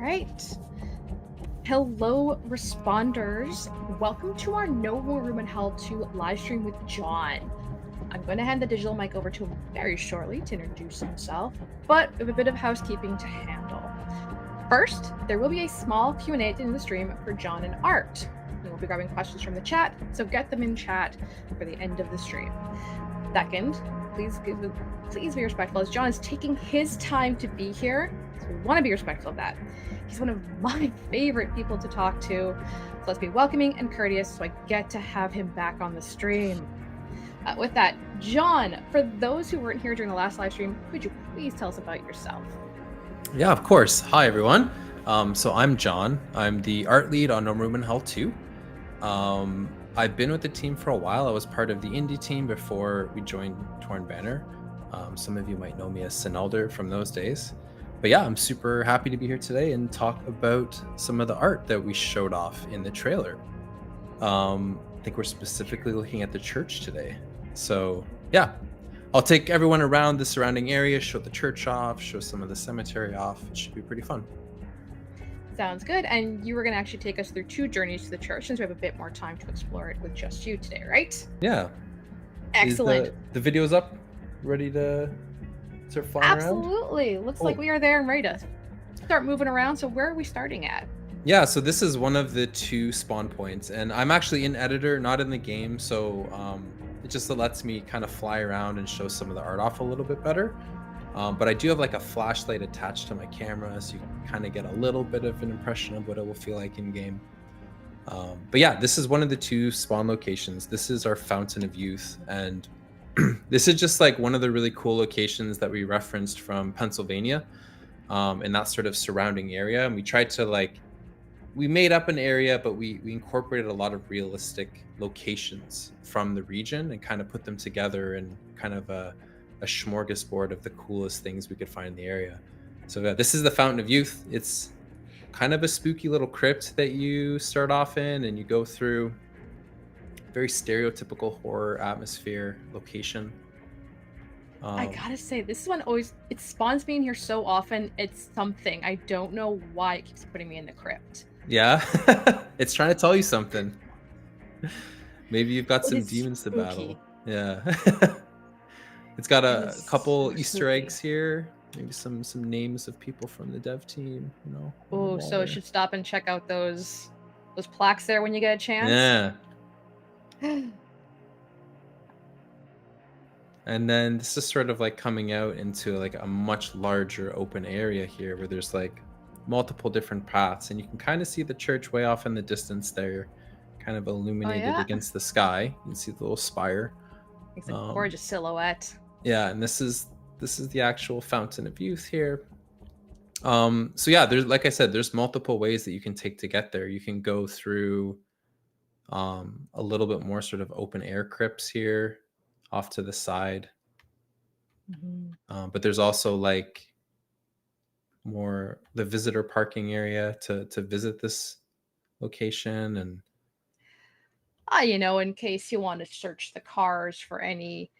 right. Hello, responders. Welcome to our No More Room in Hell 2 live stream with Jon. I'm going to hand the digital mic over to him very shortly to introduce himself, but we have a bit of housekeeping to handle. First, there will be a small Q&A at the end of the stream for Jon and Art. We will be grabbing questions from the chat, so get them in chat for the end of the stream. Second, please be respectful as Jon is taking his time to be here, so we want to be respectful of that. He's one of my favorite people to talk to, so let's be welcoming and courteous so I get to have him back on the stream. With that, Jon, for those who weren't here during the last live stream, could you please tell us about yourself? Yeah, of course. Hi, everyone. So I'm John. I'm the art lead on No Room in Hell 2. I've been with the team for a while. I was part of the indie team before we joined Torn Banner. Some of you might know me as Sinalder from those days. But yeah, I'm super happy to be here today and talk about some of the art that we showed off in the trailer. I think we're specifically looking at the church today. So yeah, I'll take everyone around the surrounding area, show the church off, show some of the cemetery off. It should be pretty fun. Sounds good. And you were going to actually take us through 2 journeys to the church since we have a bit more time to explore it with just you today, right? Yeah. Is Excellent. the videos up? Ready to start flying around? Absolutely. Looks like we are there and ready to start moving around. So where are we starting at? Yeah, so this is one of the 2 spawn points, and I'm actually in editor, not in the game, so it just lets me kind of fly around and show some of the art off a little bit better. But I do have like a flashlight attached to my camera, so you can kind of get a little bit of an impression of what it will feel like in game. But yeah, this is one of the 2 spawn locations. This is our Fountain of Youth, and this is just like one of the really cool locations that we referenced from Pennsylvania, in that sort of surrounding area. And we tried to we made up an area, but we incorporated a lot of realistic locations from the region and kind of put them together in kind of a smorgasbord of the coolest things we could find in the area. So this is the Fountain of Youth. It's kind of a spooky little crypt that you start off in, and you go through. Very stereotypical horror atmosphere location. I gotta say, this one always, it spawns me in here so often. It's something. I don't know why it keeps putting me in the crypt. Yeah, it's trying to tell you something. Maybe you've got It some is demons to spooky. battle. Yeah. It's got It a is couple super Easter spooky. eggs here. Maybe some names of people from the dev team, on the Oh, wall so I there. should stop and check out those plaques there when you get a chance. Yeah. And then this is sort of like coming out into like a much larger open area here where there's like multiple different paths, and you can kind of see the church way off in the distance there, kind of Oh illuminated yeah, against the sky. You can see the little spire. it's a Um, gorgeous silhouette. yeah, and this is the actual Fountain of Youth here. So yeah, there's, like I said, there's multiple ways that you can take to get there. You can go through a little bit more sort of open air crypts here off to the side. Mhm. But there's also like more the visitor parking area to visit this location. And In case you want to search the cars for any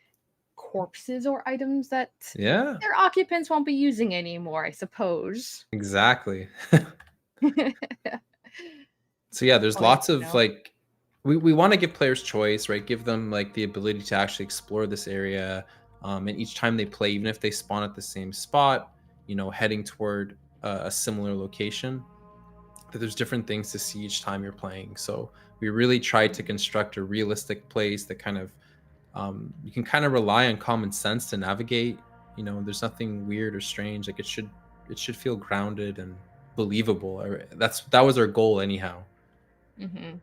corpses or items that yeah, their occupants won't be using anymore, I suppose. exactly. So yeah, there's Or, lots of like we want to give players choice, right? Give them like the ability to actually explore this area. And each time they play, even if they spawn at the same spot, heading toward a similar location, that there's different things to see each time you're playing. So we really tried to construct a realistic place that kind of you can kind of rely on common sense to navigate. There's nothing weird or strange. Like it should feel grounded and believable. That was our goal anyhow. Mhm.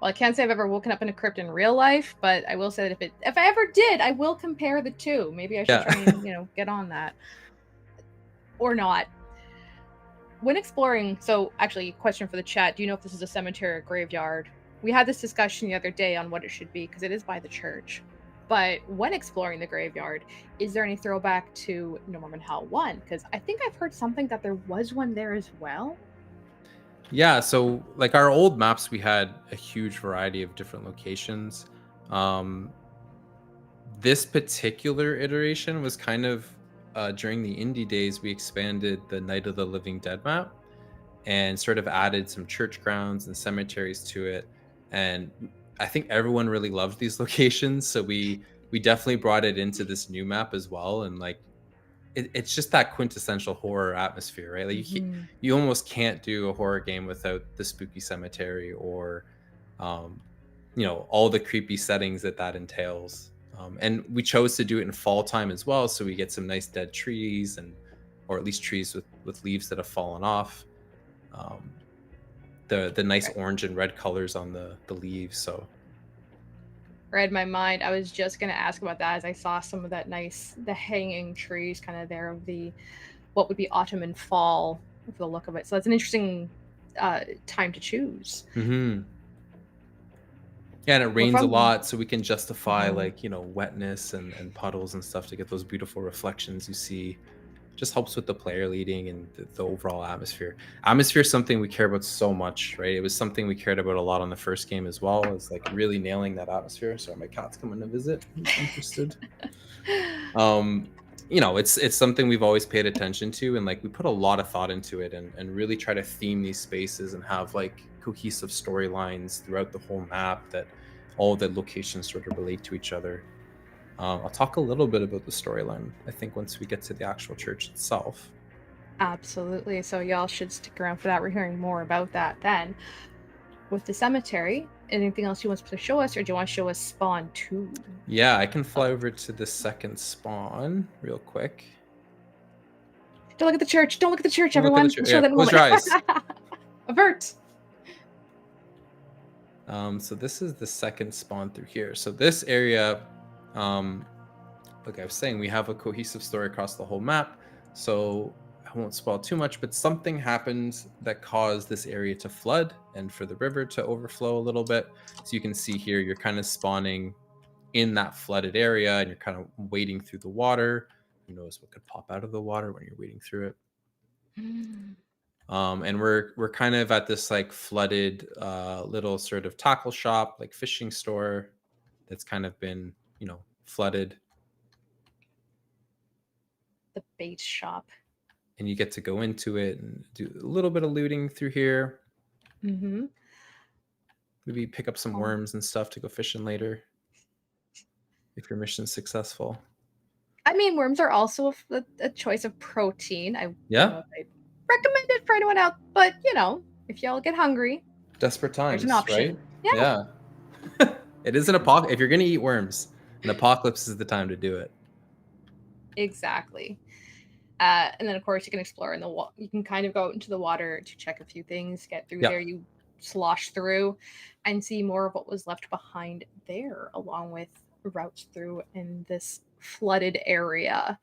Well, I can't say I've ever woken up in a crypt in real life, but I will say that if I ever did, I will compare the 2. Maybe I should try Yeah. and, get on that. Or not. When exploring, so actually, question for the chat, do you know if this is a cemetery or graveyard? We had this discussion the other day on what it should be because it is by the church. But when exploring the graveyard, is there any throwback to No More Than Hell 1? Because I think I've heard something that there was one there as well. Yeah, so like our old maps, we had a huge variety of different locations. Um, this particular iteration was kind of during the indie days, we expanded the Night of the Living Dead map and sort of added some church grounds and cemeteries to it. And I think everyone really loved these locations, so we definitely brought it into this new map as well. And like it's just that quintessential horror atmosphere, right? Like Mhm. you almost can't do a horror game without the spooky cemetery or um, all the creepy settings that entails. And we chose to do it in fall time as well, so we get some nice dead trees or at least trees with leaves that have fallen off. Um, the nice orange and red colors on the leaves. So Read my mind. I was just gonna ask about that as I saw some of the hanging trees kind of there of the what would be autumn and fall. with the look of it. So that's an interesting time to choose. Yeah, and it We're rains a from lot, so we can justify Mhm. like, wetness and puddles and stuff to get those beautiful reflections you see. Just helps with the player leading and the overall atmosphere. Atmosphere is something we care about so much, right? It was something we cared about a lot on the first game as well, is like really nailing that atmosphere. Sorry, my cat's coming to visit. He's interested. um it's something we've always paid attention to, and like we put a lot of thought into it, and really try to theme these spaces and have like cohesive storylines throughout the whole map that all the locations sort of relate to each other. I'll talk a little bit about the storyline, I think, once we get to the actual church itself. Absolutely. So y'all should stick around for that. We're hearing more about that then. With the cemetery, anything else you want to show us, or do you want to show us Spawn 2? Yeah, I can fly Oh, over to the second spawn real quick. don't look at the church. Don't look at the church, Don't look at the everyone. church. We'll show Yeah, that in a close your moment. eyes. Avert. So this is the second spawn through here. So this area, like I was saying, we have a cohesive story across the whole map. So I won't spoil too much, but something happened that caused this area to flood and for the river to overflow a little bit. So you can see here, you're kind of spawning in that flooded area, and you're kind of wading through the water. Who knows what could pop out of the water when you're wading through it. And we're kind of at this like flooded little sort of tackle shop, like fishing store, that's kind of been flooded, The bait shop. and you get to go into it and do a little bit of looting through here. Mm-hmm. Maybe pick up some Oh. worms and stuff to go fishing later if your mission's successful. I mean, worms are also a choice of protein. I don't know Yeah, if I recommend it for anyone else, but if y'all get hungry, desperate there's an times, right? option. Yeah, Yeah. It is an apocalypse. If you're gonna eat worms, an apocalypse is the time to do it. exactly. And then, of course, you can explore in the water. You can kind of go out into the water to check a few things, get through Yeah. there. You slosh through and see more of what was left behind there, along with routes through in this flooded area.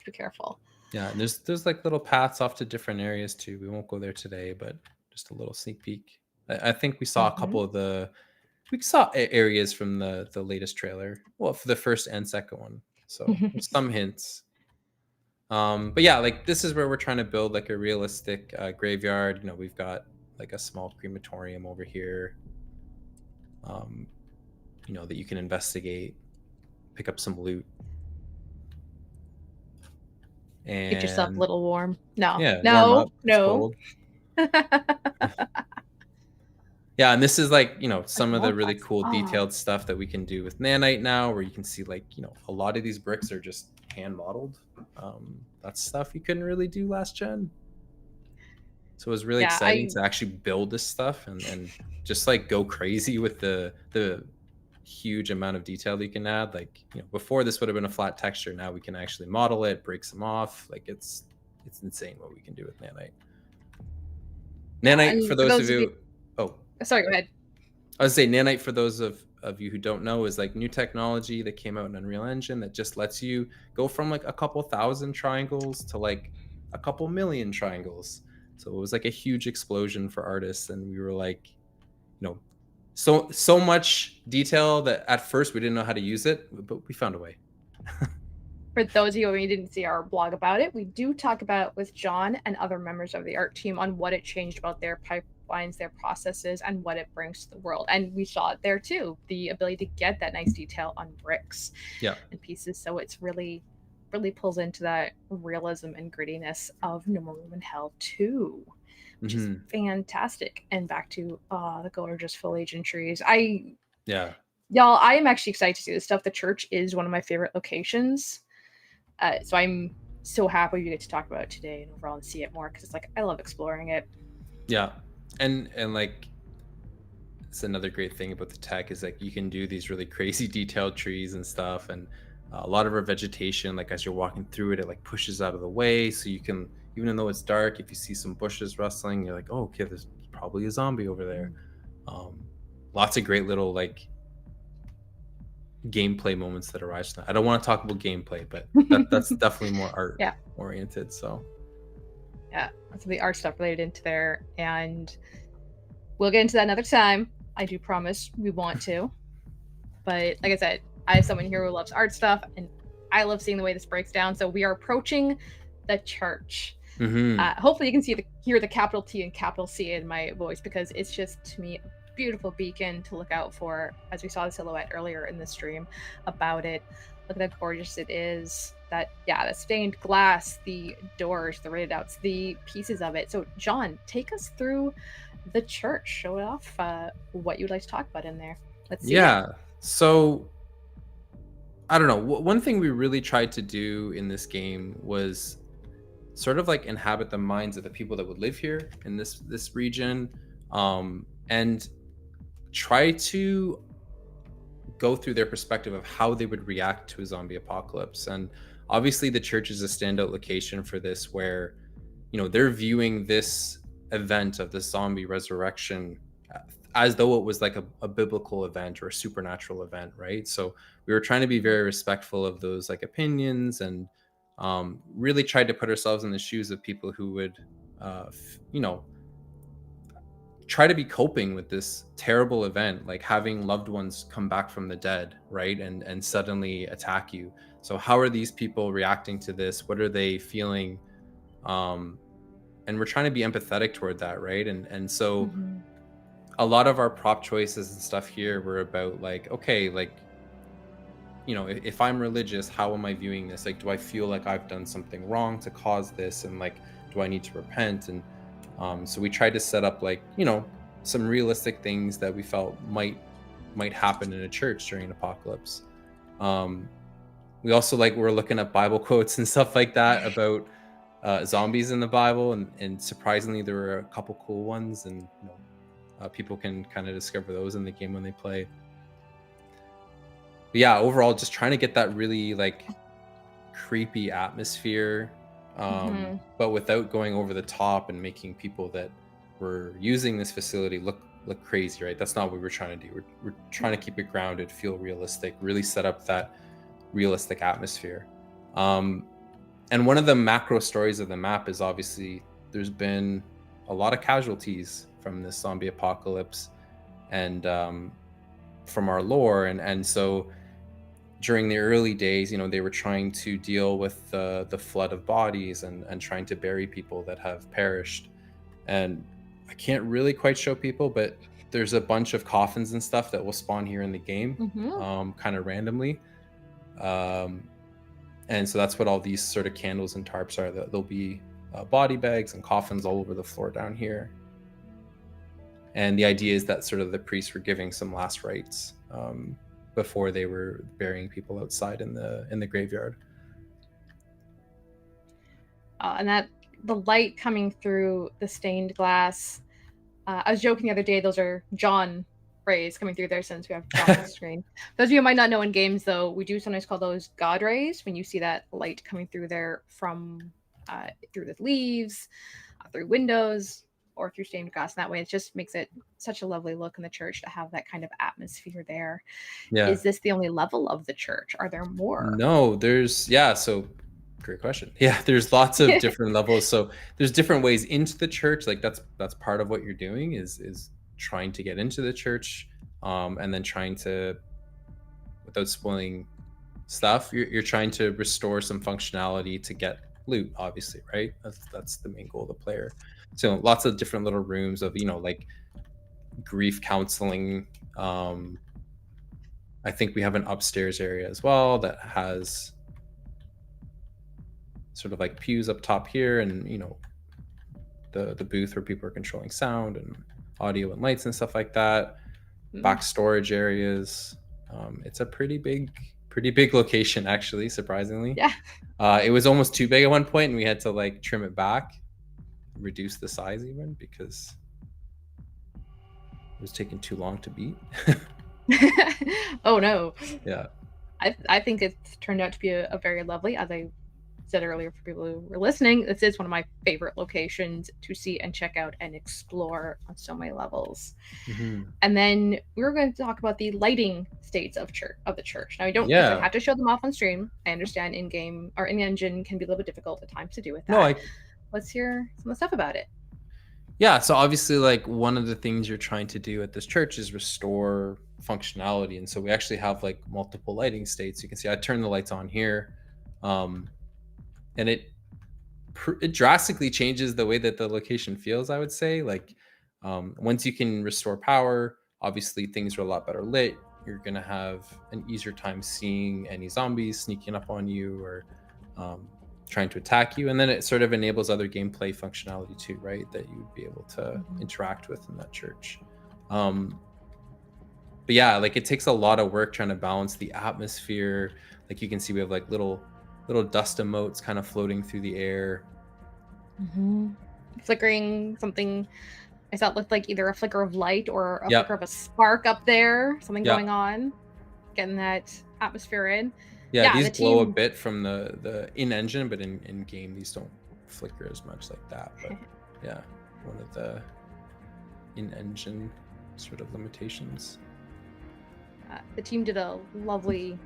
Be careful. Yeah, and there's like little paths off to different areas too. We won't go there today, but just a little sneak peek. I think we saw a Mm-hmm. couple of we saw areas from the latest trailer. Well, for the first and second one. So there's some hints. But yeah, like this is where we're trying to build like a realistic graveyard. We've got like a small crematorium over here. That you can investigate, pick up some loot, Get yourself a and little warm. No, yeah, warm no, up. It's no. cold. Yeah, and this is like, some of the love really that. cool Oh, detailed stuff that we can do with nanite now, where you can see like, a lot of these bricks are just hand modeled. That's stuff you couldn't really do last gen. So it was really yeah. exciting to actually build this stuff and just like go crazy with the huge amount of detail that you can add. Like, before this would have been a flat texture. Now we can actually model it, break some off. Like it's insane what we can do with nanite. Nanite, for And for those those of of you, you, oh, sorry, go ahead. I would say nanite, for those of you who don't know, is like new technology that came out in Unreal Engine that just lets you go from like a couple thousand triangles to like a couple million triangles. So it was like a huge explosion for artists, and we were like, so much detail that at first we didn't know how to use it, but we found a way. For those of you who didn't see our blog about it, we do talk about it with Jon and other members of the art team on what it changed about their pipelines, their processes, and what it brings to the world. And we saw it there too, the ability to get that nice detail on bricks Yeah. and pieces. So it's really pulls into that realism and grittiness of No More Room in Hell 2, which is fantastic. And back to the gorgeous foliage and trees. Yeah. Y'all, I am actually excited to see this stuff. The church is one of my favorite locations. So I'm so happy we get to talk about it today and overall and see it more, because it's like I love exploring it. Yeah. And like, it's another great thing about the tech is like you can do these really crazy detailed trees and stuff, and a lot of our vegetation, like as you're walking through it, it like pushes out of the way, so you can, even though it's dark, if you see some bushes rustling, you're like, oh, okay, there's probably a zombie over there. Lots of great little like gameplay moments that arise from that. I don't want to talk about gameplay, but that's definitely more art oriented. So Yeah, some of the art stuff related into there, and we'll get into that another time. I do promise we want to. But like I said, I have someone here who loves art stuff, and I love seeing the way this breaks down. So we are approaching the church. Hopefully, you can hear the capital T and capital C in my voice, because it's just, to me, a beautiful beacon to look out for. As we saw the silhouette earlier in the stream about it, look at how gorgeous it is. The stained glass, the doors, the rated outs, the pieces of it. So, Jon, take us through the church. Show it off what you'd like to talk about in there. Let's see. Yeah. So I don't know. One thing we really tried to do in this game was sort of like inhabit the minds of the people that would live here in this region, and try to go through their perspective of how they would react to a zombie apocalypse. And obviously the church is a standout location for this, where they're viewing this event of the zombie resurrection as though it was like a biblical event or a supernatural event, right? So we were trying to be very respectful of those like opinions, and really tried to put ourselves in the shoes of people who would try to be coping with this terrible event, like having loved ones come back from the dead, right? And suddenly attack you. So how are these people reacting to this? What are they feeling? And we're trying to be empathetic toward that, right? And so a lot of our prop choices and stuff here were about like, okay, like, if I'm religious, how am I viewing this? Like, do I feel like I've done something wrong to cause this? And like, do I need to repent? And so we tried to set up like, some realistic things that we felt might happen in a church during an apocalypse. We also were looking at Bible quotes and stuff like that about zombies in the Bible, and surprisingly there were a couple cool ones, and people can kind of discover those in the game when they play. But yeah, overall, just trying to get that really like creepy atmosphere, but without going over the top and making people that were using this facility look crazy, right? That's not what we're trying to do. We're trying to keep it grounded, feel realistic, really set up that realistic atmosphere. And one of the macro stories of the map is obviously there's been a lot of casualties from this zombie apocalypse, and from our lore, and so during the early days, they were trying to deal with the flood of bodies and trying to bury people that have perished. And I can't really quite show people, but there's a bunch of coffins and stuff that will spawn here in the game, kind of randomly. And so that's what all these sort of candles and tarps are. There'll be body bags and coffins all over the floor down here. And the idea is that sort of the priests were giving some last rites before they were burying people outside in the graveyard. And that the light coming through the stained glass. I was joking the other day, those are Jon rays coming through there, since we have Jon on the screen. Those of you who might not know, in games though, we do sometimes call those God rays when you see that light coming through there from through the leaves, through windows, or through stained glass. And that way it just makes it such a lovely look in the church to have that kind of atmosphere there. Yeah. Is this the only level of the church? Are there more? No, so great question. Yeah, there's lots of different levels. So there's different ways into the church. Like that's part of what you're doing is trying to get into the church, and then trying to, without spoiling stuff, you're trying to restore some functionality to get loot, obviously, right? That's the main goal of the player. So lots of different little rooms of like grief counseling. I think we have an upstairs area as well that has sort of like pews up top here, and the booth where people are controlling sound and audio and lights and stuff like that. Back storage areas. It's a pretty big location, actually, surprisingly. Yeah. It was almost too big at one point, and we had to like trim it back, reduce the size even, because it was taking too long to beat. Oh no. Yeah. I think it's turned out to be a very lovely, as I said earlier, for people who were listening, this is one of my favorite locations to see and check out and explore on so many levels. And then we were going to talk about the lighting states of the church. Now, you don't have to show them off on stream. I understand in game or in engine can be a little bit difficult at times to do with that. No, let's hear some of the stuff about it. Yeah, so obviously, like, one of the things you're trying to do at this church is restore functionality, and so we actually have like multiple lighting states. You can see I turn the lights on here, um, and it drastically changes the way that the location feels, I would say. Like, once you can restore power, obviously things are a lot better lit. You're gonna have an easier time seeing any zombies sneaking up on you or um, trying to attack you. And then it sort of enables other gameplay functionality too, right? That you would be able to interact with in that church. Um, but yeah, like it takes a lot of work trying to balance the atmosphere. Like you can see we have like little dust emotes kind of floating through the air. Flickering something. I thought looked like either a flicker of light or a Yeah. flicker of a spark up there. Something Yeah. going on. Getting that atmosphere in. Yeah, Yeah, these the glow a team. bit from the in-engine, but in game these don't flicker as much like that. But yeah, one of the in-engine sort of limitations. The team did a lovely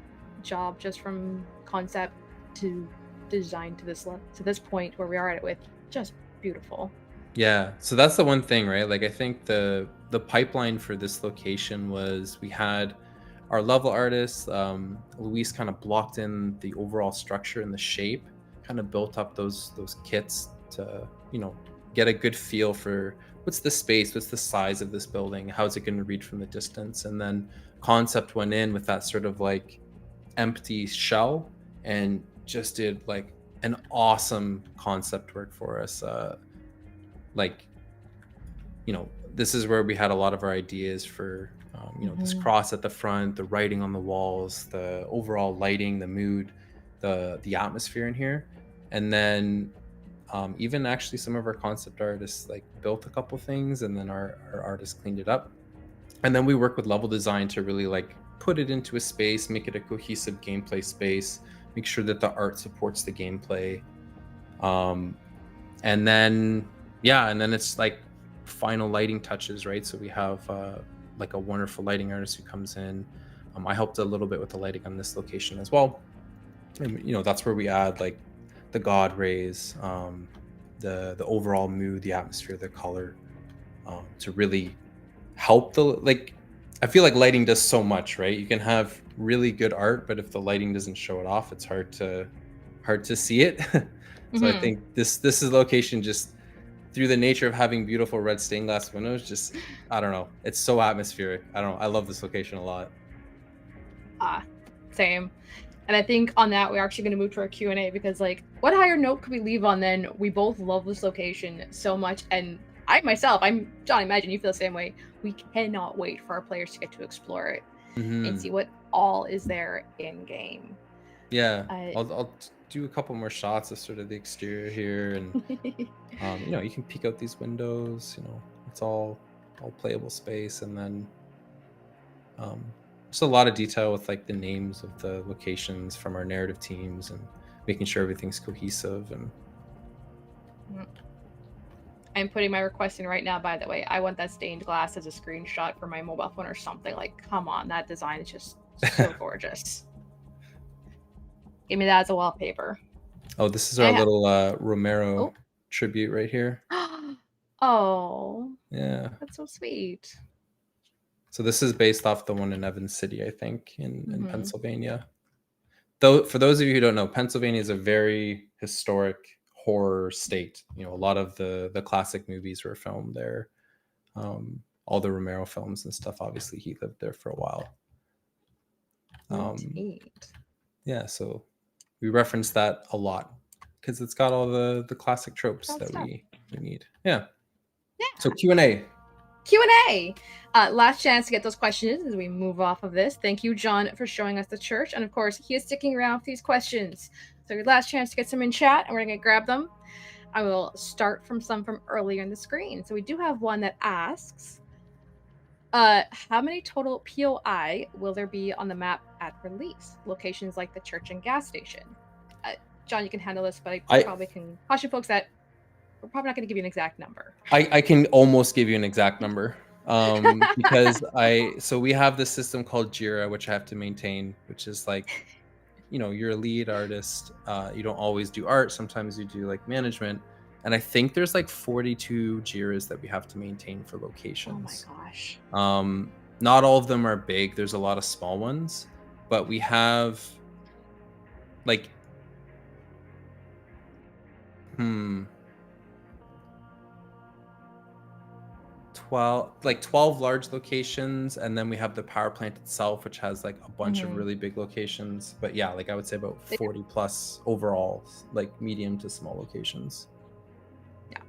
job just from concept to design to this point where we are at it with just beautiful. Yeah, so that's the one thing, right? Like I think the pipeline for this location was we had our level artists, Luis kind of blocked in the overall structure and the shape, kind of built up those kits to, get a good feel for what's the space, what's the size of this building, how's it going to read from the distance, and then concept went in with that sort of like empty shell and just did like an awesome concept work for us. Like, this is where we had a lot of our ideas for this cross at the front, the writing on the walls, the overall lighting, the mood, the atmosphere in here. And then even actually some of our concept artists like built a couple things, and then our artists cleaned it up. And then we work with level design to really like put it into a space, make it a cohesive gameplay space, make sure that the art supports the gameplay. And then it's like final lighting touches, right? So we have like a wonderful lighting artist who comes in. I helped a little bit with the lighting on this location as well, and that's where we add like the god rays, the overall mood, the atmosphere, the color, to really help the like. I feel like lighting does so much, right? You can have really good art, but if the lighting doesn't show it off, it's hard to see it. So I think this is location just through the nature of having beautiful red stained glass windows, just I don't know, it's so atmospheric. I don't know, I love this location a lot. Same. And I think on that we're actually going to move to our Q&A because like what higher note could we leave on than we both love this location so much, and I'm John, imagine you feel the same way. We cannot wait for our players to get to explore it and see what all is there in game. Yeah, I'll do a couple more shots of sort of the exterior here, and you can peek out these windows. It's all playable space, and then just a lot of detail with like the names of the locations from our narrative teams and making sure everything's cohesive. And I'm putting my request in right now, by the way. I want that stained glass as a screenshot for my mobile phone or something. Like, come on, that design is just so gorgeous. Give me that as a wallpaper. Oh, this is our little Romero tribute right here. Oh. Yeah. That's so sweet. So this is based off the one in Evans City, I think, in Pennsylvania. Though, for those of you who don't know, Pennsylvania is a very historic horror state. A lot of the classic movies were filmed there. All the Romero films and stuff. Obviously, he lived there for a while. Yeah, so we reference that a lot because it's got all the classic tropes that we need. Yeah. So Q&A. Last chance to get those questions as we move off of this. Thank you, John, for showing us the church. And of course, he is sticking around for these questions. So your last chance to get some in chat, and we're going to grab them. I will start from some from earlier in the screen. So we do have one that asks, how many total POI will there be on the map at release? Locations like the church and gas station. John, you can handle this, but I probably can caution folks that we're probably not going to give you an exact number. I can almost give you an exact number because so we have this system called Jira, which I have to maintain, which is like, you're a lead artist. You don't always do art. Sometimes you do like management. And I think there's like 42 JIRAs that we have to maintain for Oh my locations. gosh. Not all of them are big. There's a lot of small ones, but we have like 12 large locations, and then we have the power plant itself, which has like a bunch of really big locations. But yeah, like I would say about 40 plus overall, like medium to small locations. Yeah.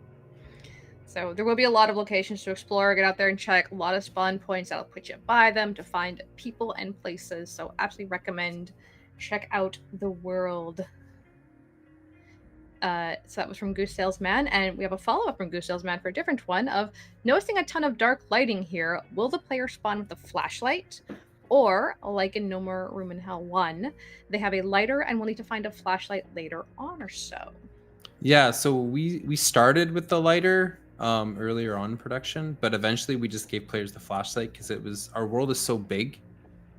So there will be a lot of locations to explore, get out there and check. A lot of spawn points that'll put you by them to find people and places. So absolutely recommend check out the world. So that was from Goose Salesman, and we have a follow-up from Goose Salesman for a different one of noticing a ton of dark lighting here. Will the player spawn with a flashlight? Or, like in No More Room in Hell 1, they have a lighter and we'll need to find a flashlight later on or so. Yeah, so we started with the lighter earlier on in production, but eventually we just gave players the flashlight because it was our world is so big.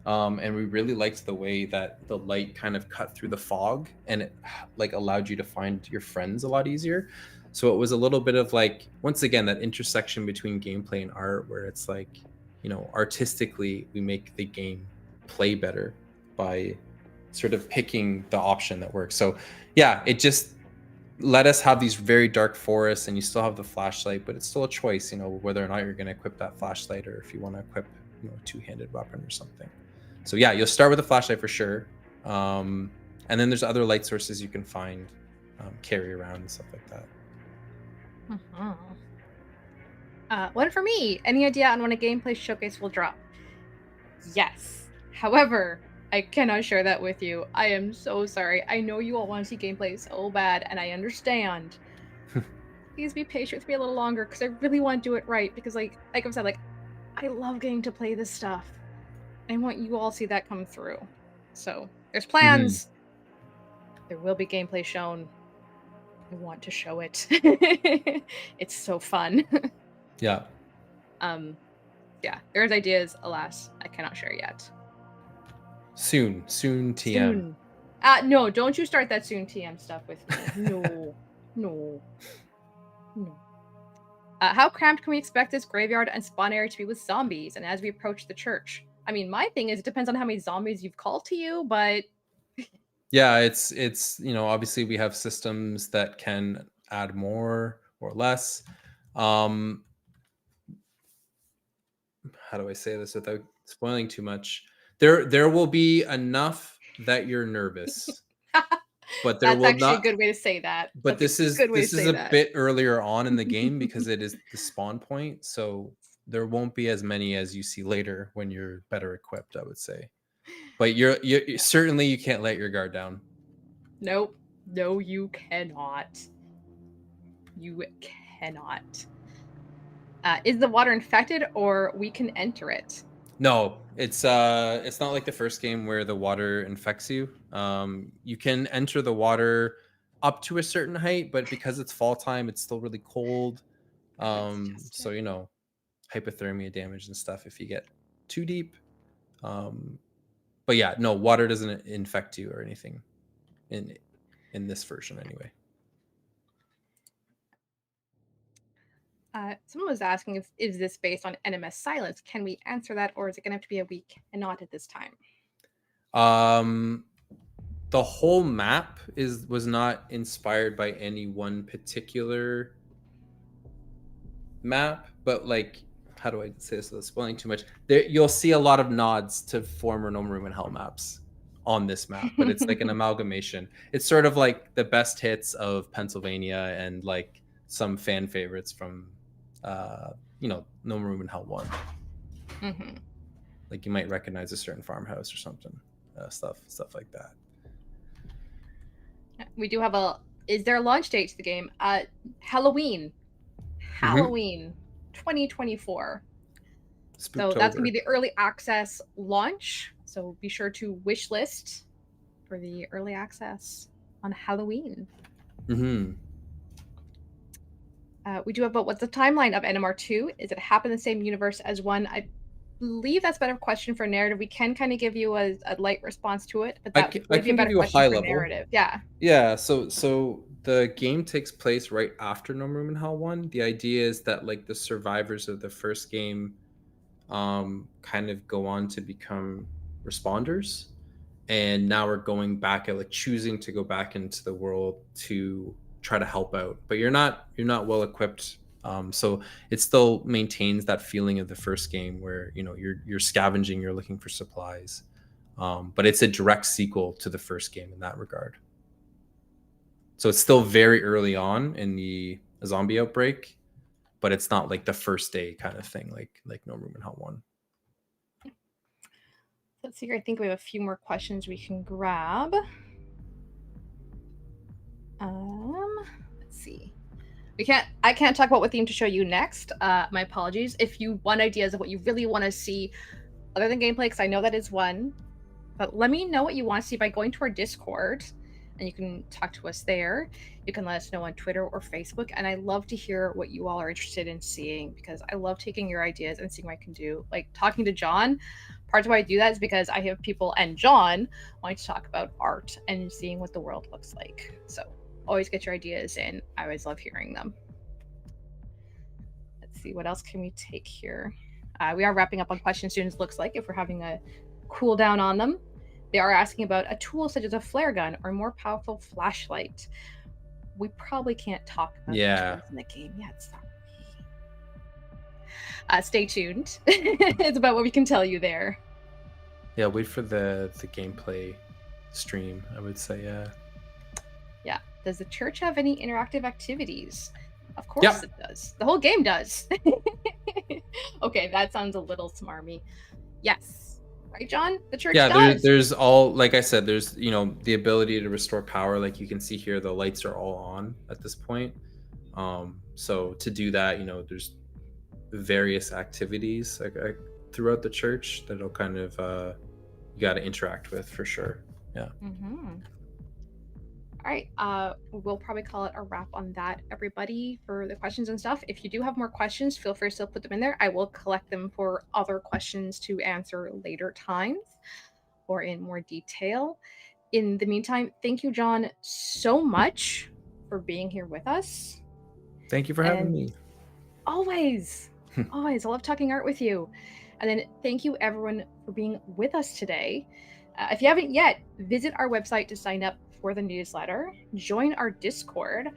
And we really liked the way that the light kind of cut through the fog and it like allowed you to find your friends a lot easier. So it was a little bit of like, once again, that intersection between gameplay and art where it's like, you know, artistically we make the game play better by sort of picking the option that works. So yeah, it just let us have these very dark forests and you still have the flashlight, but it's still a choice, you know, whether or not you're going to equip that flashlight or if you want to equip, you know, a two-handed weapon or something. So yeah, you'll start with a flashlight for sure. And then there's other light sources you can find, carry around and stuff like that. One for me. Any idea on when a gameplay showcase will drop? Yes. However, I cannot share that with you. I am so sorry. I know you all want to see gameplay so bad, and I understand. Please be patient with me a little longer, because I really want to do it right. Because like I've said, like I love getting to play this stuff. I want you all to see that come through. So there's plans. There will be gameplay shown. I want to show it. It's so fun. Yeah. Yeah, there's ideas. Alas, I cannot share yet. Soon TM. Soon. No, don't you start that soon TM stuff with me. No. How cramped can we expect this graveyard and spawn area to be with zombies? And as we approach the church, I mean, my thing is it depends on how many zombies you've called to you, but yeah, it's you know, obviously we have systems that can add more or less. How do I say this without spoiling too much? There will be enough that you're nervous. But there that's will actually not a good way to say that. But That's this a is good way to say a that. bit earlier on in the game because it is the spawn point, so there won't be as many as you see later when you're better equipped, I would say. But you're certainly you can't let your guard down. Nope. No, you cannot. You cannot. Is the water infected or we can enter it? No, it's not like the first game where the water infects you. You can enter the water up to a certain height, but because it's fall time, it's still really cold. So you know, hypothermia damage and stuff if you get too deep. But yeah, no, water doesn't infect you or anything in this version anyway. Someone was asking if is this based on NMS silence? Can we answer that, or is it gonna have to be a we cannot at this time? The whole map was not inspired by any one particular map, but like, how do I say this without spoiling too much? There, you'll see a lot of nods to former No More Room in Hell maps on this map, but it's like an amalgamation. It's sort of like the best hits of Pennsylvania and like some fan favorites from, you know, No More Room in Hell 1. Like you might recognize a certain farmhouse or something, stuff like that. We do have is there a launch date to the game? Halloween 2024. So that's gonna be the early access launch. So be sure to wish list for the early access on Halloween. We do have, but what's the timeline of NMR2? Is it happen in the same universe as 1? I believe that's a better question for narrative. We can kind of give you a light response to it, but that would be a better question for narrative. Yeah. Yeah. So the game takes place right after No Room in Hell 1. The idea is that like the survivors of the first game kind of go on to become responders, and now we're going back at like choosing to go back into the world to try to help out, but you're not well equipped. So it still maintains that feeling of the first game where you're scavenging, you're looking for supplies, but it's a direct sequel to the first game in that regard. So it's still very early on in the zombie outbreak, but it's not like the first day kind of thing, like No Room in Hell 1. Let's see here. I think we have a few more questions we can grab. Let's see. I can't talk about what theme to show you next. My apologies. If you want ideas of what you really want to see other than gameplay, because I know that is one, but let me know what you want to see by going to our Discord, and you can talk to us there. You can let us know on Twitter or Facebook, and I love to hear what you all are interested in seeing, because I love taking your ideas and seeing what I can do. Like talking to Jon, part of why I do that is because I have people and Jon wanting to talk about art and seeing what the world looks like. So always get your ideas in. I always love hearing them. Let's see, what else can we take here? We are wrapping up on question students, looks like, if we're having a cool down on them. They are asking about a tool such as a flare gun or a more powerful flashlight. We probably can't talk about the tools in the game yet. Stay tuned. It's about what we can tell you there. Yeah, wait for the gameplay stream, I would say. Yeah. Does the church have any interactive activities? Of course it does. The whole game does. Okay, that sounds a little smarmy. Yes. Right, Jon? The church does. There's all, like I said, there's the ability to restore power. Like you can see here, the lights are all on at this point. So to do that, there's various activities throughout the church that'll kind of you got to interact with for sure. Yeah. All right, we'll probably call it a wrap on that, everybody, for the questions and stuff. If you do have more questions, feel free to still put them in there. I will collect them for other questions to answer later times or in more detail. In the meantime, thank you, Jon, so much for being here with us. Thank you for having me. Always. Always. I love talking art with you. And then thank you, everyone, for being with us today. If you haven't yet, visit our website to sign up for the newsletter, join our Discord,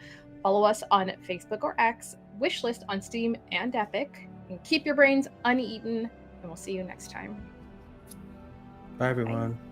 follow us on Facebook or X, wishlist on Steam and Epic, and keep your brains uneaten, and we'll see you next time. Bye, everyone. Bye.